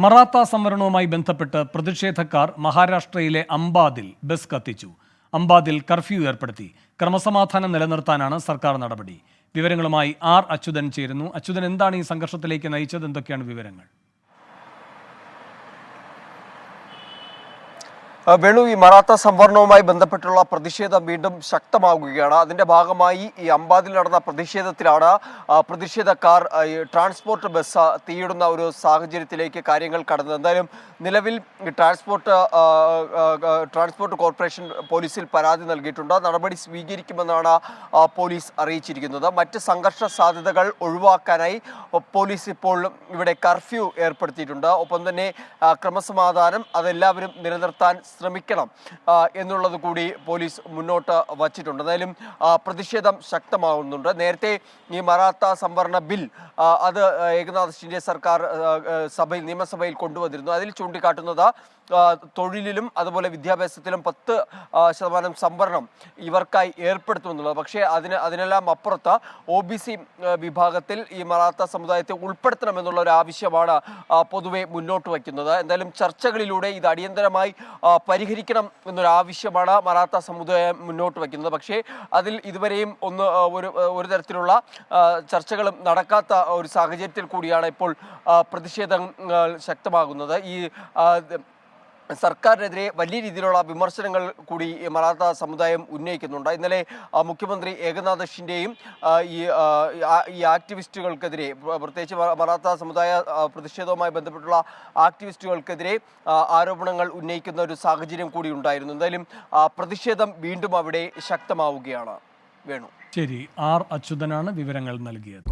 മറാത്ത സംവരണവുമായി ബന്ധപ്പെട്ട് പ്രതിഷേധക്കാർ മഹാരാഷ്ട്രയിലെ അംബാദിൽ ബസ് കത്തിച്ചു. അംബാദിൽ കർഫ്യൂ ഏർപ്പെടുത്തി. ക്രമസമാധാനം നിലനിർത്താനാണ് സർക്കാർ നടപടി. വിവരങ്ങളുമായി ആർ അച്യുതൻ ചേരുന്നു. അച്യുതൻ, എന്താണ് ഈ സംഘർഷത്തിലേക്ക് നയിച്ചത്? എന്തൊക്കെയാണ് വിവരങ്ങൾ? വേണു, ഈ മറാത്ത സംവരണവുമായി ബന്ധപ്പെട്ടുള്ള പ്രതിഷേധം വീണ്ടും ശക്തമാകുകയാണ്. അതിന്റെ ഭാഗമായി ഈ അംബാദിൽ നടന്ന പ്രതിഷേധത്തിലാണ് പ്രതിഷേധക്കാർ ട്രാൻസ്പോർട്ട് ബസ് തീയിടുന്ന ഒരു സാഹചര്യത്തിലേക്ക് കാര്യങ്ങൾ കടന്നത്. എന്തായാലും നിലവിൽ ട്രാൻസ്പോർട്ട് കോർപ്പറേഷൻ പോലീസിൽ പരാതി നൽകിയിട്ടുണ്ട്. നടപടി സ്വീകരിക്കുമെന്നാണ് പോലീസ് അറിയിച്ചിരിക്കുന്നത്. മറ്റ് സംഘർഷ സാധ്യതകൾ ഒഴിവാക്കാനായി പോലീസ് ഇപ്പോൾ ഇവിടെ കർഫ്യൂ ഏർപ്പെടുത്തിയിട്ടുണ്ട്. ഒപ്പം തന്നെ ക്രമസമാധാനം അതെല്ലാവരും നിലനിർത്താൻ ശ്രമിക്കണം എന്നുള്ളത് കൂടി പോലീസ് മുന്നോട്ട് വച്ചിട്ടുണ്ട്. എന്തായാലും പ്രതിഷേധം ശക്തമാകുന്നുണ്ട്. നേരത്തെ ഈ മറാത്ത സംവരണ ബിൽ അത് ഏകനാഥ് ഷിൻഡെ സർക്കാർ നിയമസഭയിൽ കൊണ്ടുവന്നിരുന്നു. അതിൽ ചൂണ്ടിക്കാട്ടുന്നത് തൊഴിലിലും അതുപോലെ വിദ്യാഭ്യാസത്തിലും 10% സംവരണം ഇവർക്കായി ഏർപ്പെടുത്തുമെന്നുള്ളത്. പക്ഷേ അതിനെല്ലാം അപ്പുറത്ത് OBC വിഭാഗത്തിൽ ഈ മറാത്ത സമുദായത്തെ ഉൾപ്പെടുത്തണമെന്നുള്ള ഒരു ആവശ്യമാണ് പൊതുവെ മുന്നോട്ട് വയ്ക്കുന്നത്. എന്തായാലും ചർച്ചകളിലൂടെ ഇത് അടിയന്തരമായി പരിഹരിക്കണം എന്നൊരു ആവശ്യമാണ് മറാത്ത സമുദായം മുന്നോട്ട് വയ്ക്കുന്നത്. പക്ഷേ അതിൽ ഇതുവരെയും ഒരു തരത്തിലുള്ള ചർച്ചകളും നടക്കാത്ത ഒരു സാഹചര്യത്തിൽ കൂടിയാണ് ഇപ്പോൾ പ്രതിഷേധങ്ങൾ ശക്തമാകുന്നത്. ഈ സർക്കാരിനെതിരെ വലിയ രീതിയിലുള്ള വിമർശനങ്ങൾ കൂടി മറാത്ത സമുദായം ഉന്നയിക്കുന്നുണ്ട്. ഇന്നലെ മുഖ്യമന്ത്രി ഏകനാഥ് ഷിൻഡെയും ഈ ആക്ടിവിസ്റ്റുകൾക്കെതിരെ, പ്രത്യേകിച്ച് മറാത്ത സമുദായ പ്രതിഷേധവുമായി ബന്ധപ്പെട്ടുള്ള ആക്ടിവിസ്റ്റുകൾക്കെതിരെ ആരോപണങ്ങൾ ഉന്നയിക്കുന്ന ഒരു സാഹചര്യം കൂടി ഉണ്ടായിരുന്നു. എന്തായാലും പ്രതിഷേധം വീണ്ടും അവിടെ ശക്തമാവുകയാണ്. വേണു, ശരി. ആർ അച്യുതനാണ് വിവരങ്ങൾ നൽകിയത്.